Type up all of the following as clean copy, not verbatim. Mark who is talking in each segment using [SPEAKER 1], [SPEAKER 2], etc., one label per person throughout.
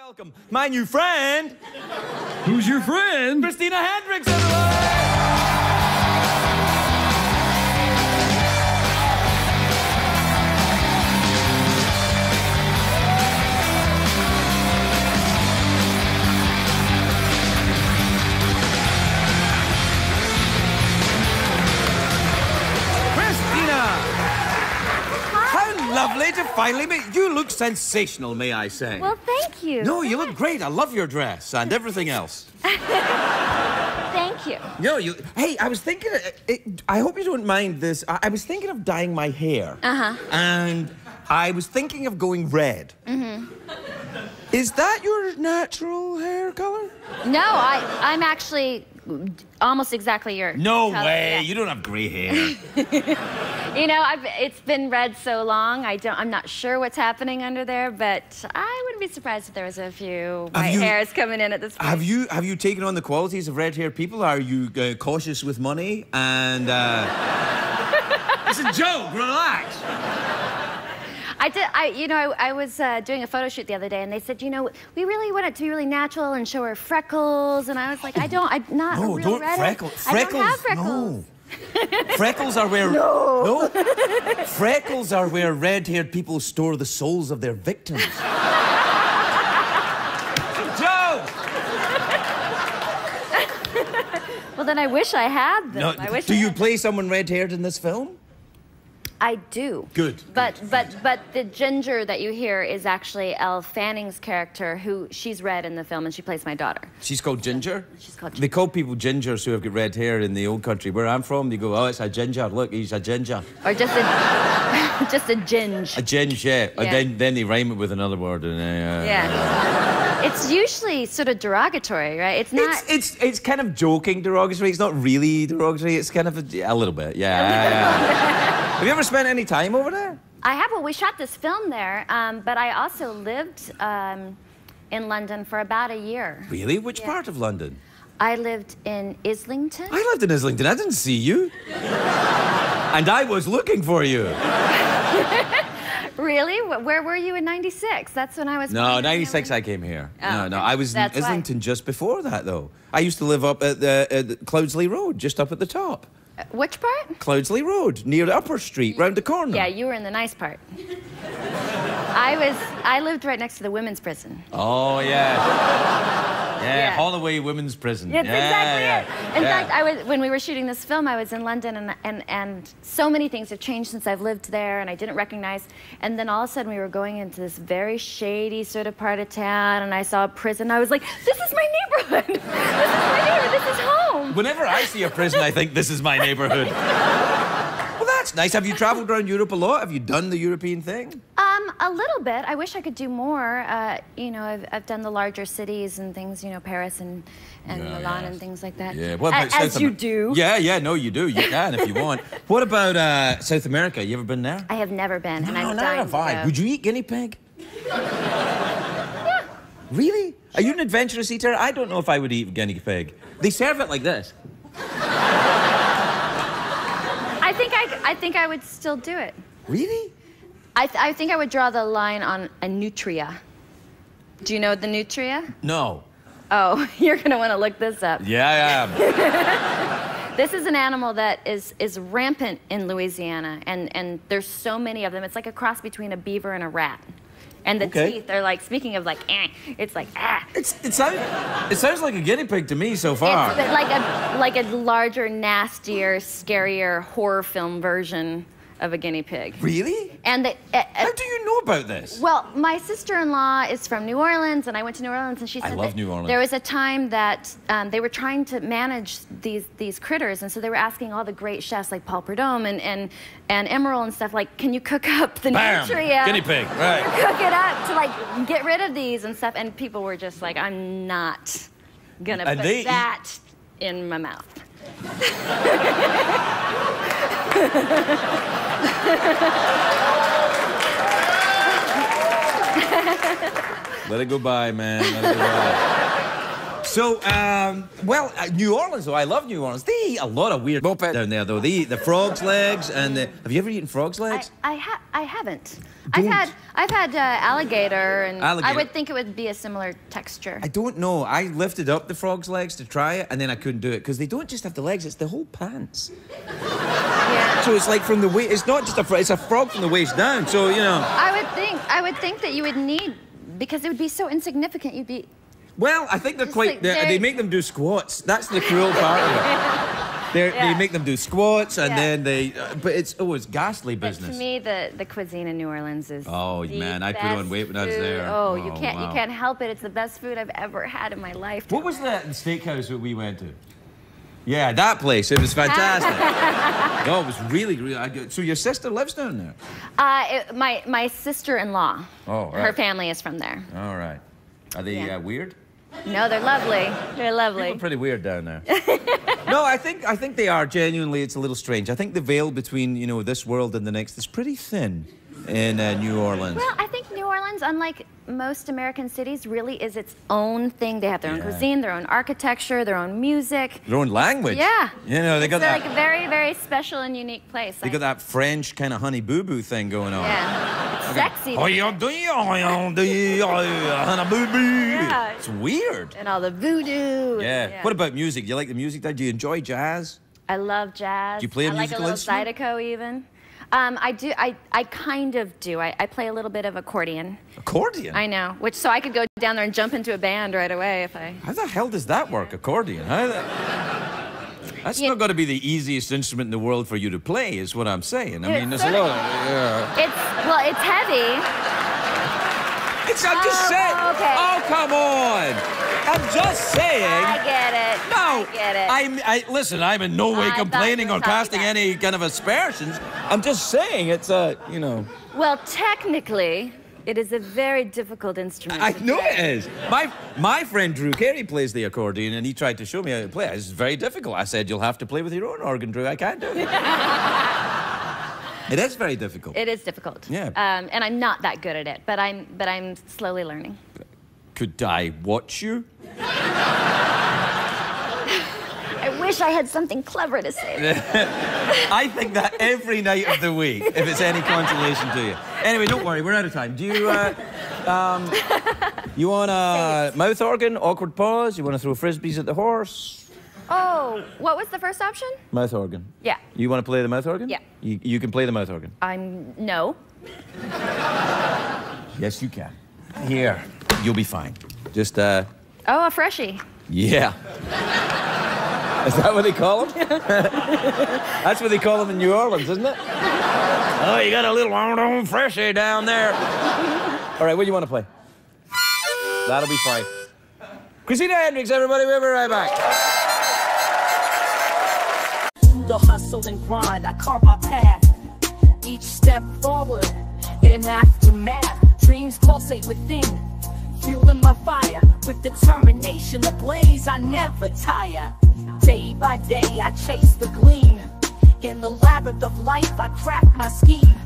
[SPEAKER 1] welcome my new friend.
[SPEAKER 2] Who's your friend?
[SPEAKER 1] Christina Hendricks, everyone! Lovely to finally meet you. Look sensational, may I say.
[SPEAKER 3] Well, thank you.
[SPEAKER 1] No, you look great. I love your dress and everything else.
[SPEAKER 3] Thank you.
[SPEAKER 1] No, you. Hey, I was thinking. I hope you don't mind this. I was thinking of dyeing my hair. And I was thinking of going red. Is that your natural hair color?
[SPEAKER 3] No, I'm actually almost exactly your
[SPEAKER 1] No
[SPEAKER 3] color.
[SPEAKER 1] way.
[SPEAKER 3] Yeah.
[SPEAKER 1] You don't have gray hair.
[SPEAKER 3] You know, it's been red so long. I'm not sure what's happening under there, but I wouldn't be surprised if there was a few white hairs coming in at this point.
[SPEAKER 1] Have you taken on the qualities of red-haired people? Are you cautious with money? And it's a joke. Relax.
[SPEAKER 3] I was doing a photo shoot the other day, and they said, you know, we really want it to be really natural and show our freckles. And I was like, I'm not a real redhead. I don't have freckles.
[SPEAKER 1] No. Freckles are where... No. Freckles are where red-haired people store the souls of their victims. Joe!
[SPEAKER 3] Well, then I wish I had them.
[SPEAKER 1] No, do you play someone red-haired in this film?
[SPEAKER 3] I do.
[SPEAKER 1] Good.
[SPEAKER 3] But the Ginger that you hear is actually Elle Fanning's character, she's red in the film, and she plays my daughter.
[SPEAKER 1] She's called Ginger?
[SPEAKER 3] She's called Ginger.
[SPEAKER 1] They call people gingers who have got red hair in the old country. Where I'm from, they go, oh, it's a ginger. Look, he's a ginger.
[SPEAKER 3] Or just a just a ginge.
[SPEAKER 1] A ginge, yeah. And then they rhyme it with another word. And,
[SPEAKER 3] yeah. It's usually sort of derogatory, right? It's not.
[SPEAKER 1] It's kind of joking derogatory. It's not really derogatory. It's kind of a little bit, yeah. Have you ever spent any time over there?
[SPEAKER 3] I have. Well, we shot this film there, but I also lived in London for about a year.
[SPEAKER 1] Really? Which part of London?
[SPEAKER 3] I lived in Islington.
[SPEAKER 1] I lived in Islington. I didn't see you. And I was looking for you.
[SPEAKER 3] Really? Where were you in '96? That's when I was...
[SPEAKER 1] No, '96 I came here.
[SPEAKER 3] Oh,
[SPEAKER 1] no, I was in Islington just before that, though. I used to live up at the Cloudsley Road, just up at the top.
[SPEAKER 3] Which part?
[SPEAKER 1] Cloudsley Road, near Upper Street, round the corner.
[SPEAKER 3] Yeah, you were in the nice part. I lived right next to the women's prison.
[SPEAKER 1] Oh, yeah. Yeah, Holloway Women's Prison.
[SPEAKER 3] That's exactly it. In fact, when we were shooting this film, I was in London, and so many things have changed since I've lived there, and I didn't recognize. And then all of a sudden, we were going into this very shady sort of part of town, and I saw a prison. I was like, this is my neighborhood. This is my neighborhood. This is home.
[SPEAKER 1] Whenever I see a prison, I think this is my neighborhood. Well, that's nice. Have you traveled around Europe a lot? Have you done the European thing?
[SPEAKER 3] A little bit. I wish I could do more. You know, I've done the larger cities and things, you know, Paris and Milan and things like that.
[SPEAKER 1] Yeah. What about South
[SPEAKER 3] As you do.
[SPEAKER 1] Yeah, no, you do. You can if you want. What about South America? You ever been there?
[SPEAKER 3] I have never been, and I'm
[SPEAKER 1] No,
[SPEAKER 3] dying
[SPEAKER 1] have
[SPEAKER 3] to
[SPEAKER 1] I.
[SPEAKER 3] go.
[SPEAKER 1] Would you eat guinea pig?
[SPEAKER 3] Yeah.
[SPEAKER 1] Really? Are you an adventurous eater? I don't know if I would eat guinea pig. They serve it like this.
[SPEAKER 3] I think I would still do it.
[SPEAKER 1] Really?
[SPEAKER 3] I think I would draw the line on a nutria. Do you know the nutria?
[SPEAKER 1] No.
[SPEAKER 3] Oh, you're gonna want to look this up.
[SPEAKER 1] Yeah, I am.
[SPEAKER 3] This is an animal that is rampant in Louisiana, and there's so many of them. It's like a cross between a beaver and a rat. And the teeth are like, speaking of like, it's like,
[SPEAKER 1] It sounds like a guinea pig to me so far.
[SPEAKER 3] It's like a larger, nastier, scarier horror film version of a guiney pig.
[SPEAKER 1] Really?
[SPEAKER 3] And
[SPEAKER 1] how do you know about this?
[SPEAKER 3] Well, my sister-in-law is from New Orleans, and I went to New Orleans, and she said
[SPEAKER 1] love New Orleans.
[SPEAKER 3] there was a time that they were trying to manage these critters, and so they were asking all the great chefs like Paul Prudhomme and Emerald and stuff, like, can you cook up the nutria?
[SPEAKER 1] Guinea pig, right.
[SPEAKER 3] Cook it up to like get rid of these and stuff, and people were just like, I'm not gonna put that in my mouth.
[SPEAKER 1] Let it go by, man. Let it go by. So, well, New Orleans, though, I love New Orleans. They eat a lot of weird moped down there, though. They eat the frog's legs and the... Have you ever eaten frog's legs?
[SPEAKER 3] I haven't. I've had alligator, and I would think it would be a similar texture.
[SPEAKER 1] I don't know. I lifted up the frog's legs to try it, and then I couldn't do it, because they don't just have the legs, it's the whole pants.
[SPEAKER 3] Yeah.
[SPEAKER 1] So it's like from the waist, it's not just a frog, it's a frog from the waist down, so, you know.
[SPEAKER 3] I would think that you would need, because it would be so insignificant, you'd be...
[SPEAKER 1] Well, I think they're
[SPEAKER 3] just
[SPEAKER 1] quite,
[SPEAKER 3] like
[SPEAKER 1] they make them do squats. That's the cruel part of it. They make them do squats, and then they, but it's ghastly business.
[SPEAKER 3] But to me, the cuisine in New Orleans is
[SPEAKER 1] man, I put on weight when I was there.
[SPEAKER 3] Oh, you can't help it. It's the best food I've ever had in my life.
[SPEAKER 1] What was the steakhouse that we went to? Yeah, that place. It was fantastic. No, it was really good. So your sister lives down there?
[SPEAKER 3] My sister-in-law.
[SPEAKER 1] Oh, right.
[SPEAKER 3] Her family is from there.
[SPEAKER 1] All right. Are they weird?
[SPEAKER 3] No, they're lovely. They're lovely.
[SPEAKER 1] People are pretty weird down there. No, I think they are. Genuinely, it's a little strange. I think the veil between, you know, this world and the next is pretty thin in New Orleans.
[SPEAKER 3] Well, I think New Orleans, unlike most American cities, really is its own thing. They have their own cuisine, their own architecture, their own music.
[SPEAKER 1] Their own language.
[SPEAKER 3] Yeah.
[SPEAKER 1] You know, they got that.
[SPEAKER 3] It's like a very, very special and unique place.
[SPEAKER 1] They got that French kind of honey boo-boo thing going on.
[SPEAKER 3] Yeah. It's sexy.
[SPEAKER 1] Yeah. It's weird.
[SPEAKER 3] And all the voodoo.
[SPEAKER 1] Yeah. What about music? Do you like the music there? Do you enjoy jazz?
[SPEAKER 3] I love jazz.
[SPEAKER 1] Do you play a musical instrument?
[SPEAKER 3] I like a little Zydeco even. I do. I kind of do. I play a little bit of accordion.
[SPEAKER 1] Accordion?
[SPEAKER 3] I know. So I could go down there and jump into a band right away if I...
[SPEAKER 1] How the hell does that work, accordion? That's not going to be the easiest instrument in the world for you to play, is what I'm saying. I mean, there's a lot of...
[SPEAKER 3] It's heavy.
[SPEAKER 1] I'm just saying.
[SPEAKER 3] Okay.
[SPEAKER 1] Oh, come on. I'm just saying.
[SPEAKER 3] I get it.
[SPEAKER 1] No.
[SPEAKER 3] I get it.
[SPEAKER 1] Listen, I'm in no way complaining or casting any kind of aspersions. I'm just saying it's you know.
[SPEAKER 3] Well, technically, it is a very difficult instrument.
[SPEAKER 1] I know it is. My friend Drew Carey plays the accordion, and he tried to show me how to play it. It's very difficult. I said, you'll have to play with your own organ, Drew. I can't do it. It is very difficult.
[SPEAKER 3] It is difficult.
[SPEAKER 1] Yeah.
[SPEAKER 3] And I'm not that good at it, but I'm slowly learning.
[SPEAKER 1] Could I watch you?
[SPEAKER 3] I wish I had something clever to say.
[SPEAKER 1] I think that every night of the week, if it's any consolation to you. Anyway, don't worry, we're out of time. Do you, you want a mouth organ, awkward pause? You want to throw frisbees at the horse?
[SPEAKER 3] Oh, what was the first option?
[SPEAKER 1] Mouth organ.
[SPEAKER 3] Yeah.
[SPEAKER 1] You want to play the mouth organ?
[SPEAKER 3] Yeah.
[SPEAKER 1] You can play the mouth organ.
[SPEAKER 3] No.
[SPEAKER 1] Yes, you can. Here, you'll be fine. Just,
[SPEAKER 3] Oh, a freshie.
[SPEAKER 1] Yeah. Is that what they call them? That's what they call them in New Orleans, isn't it? Oh, you got a little freshie down there. All right, what do you want to play? That'll be fine. Christina Hendricks, everybody, we'll be right back.
[SPEAKER 4] The hustle and grind, I carve my path. Each step forward, in aftermath. Dreams pulsate within, fueling my fire. With determination ablaze, I never tire. Day by day, I chase the gleam. In the labyrinth of life, I craft my scheme.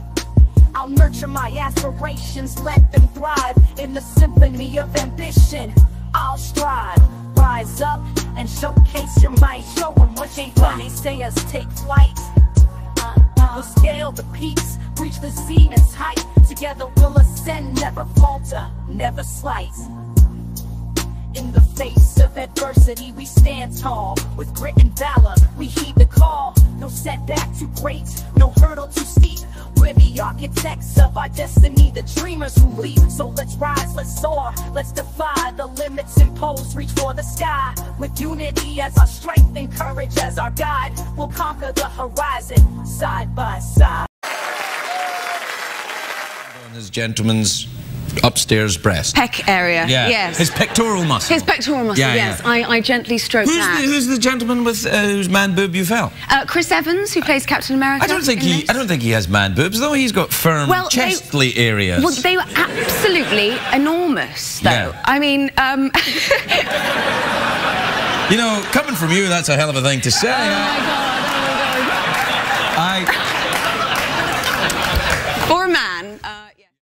[SPEAKER 4] I'll nurture my aspirations, let them thrive. In the symphony of ambition, I'll strive. Rise up and showcase your might. Show them what ain't fun. They say us take flight. We'll scale the peaks, reach the zenith's height. Together we'll ascend, never falter, never slight. In the face of adversity, we stand tall. With grit and valor, we heed the call. No setback too great, no hurdle too steep. We're the architects of our destiny, the dreamers who leap. So let's rise, let's soar, let's defy the limits imposed, reach for the sky. With unity as our strength and courage as our guide, we'll conquer the horizon, side by side.
[SPEAKER 1] This gentleman's upstairs breast.
[SPEAKER 5] Pec area,
[SPEAKER 1] yeah.
[SPEAKER 5] Yes.
[SPEAKER 1] His pectoral muscle.
[SPEAKER 5] His pectoral muscle, yes. Yeah. I gently stroke that.
[SPEAKER 1] Who's the gentleman with whose man boob you fell?
[SPEAKER 5] Chris Evans, who plays Captain America.
[SPEAKER 1] I don't think he has man boobs, though. He's got firm chestly areas.
[SPEAKER 5] Well, they were absolutely enormous, though.
[SPEAKER 1] Yeah.
[SPEAKER 5] I mean,
[SPEAKER 1] you know, coming from you, that's a hell of a thing to say.
[SPEAKER 5] Oh my God.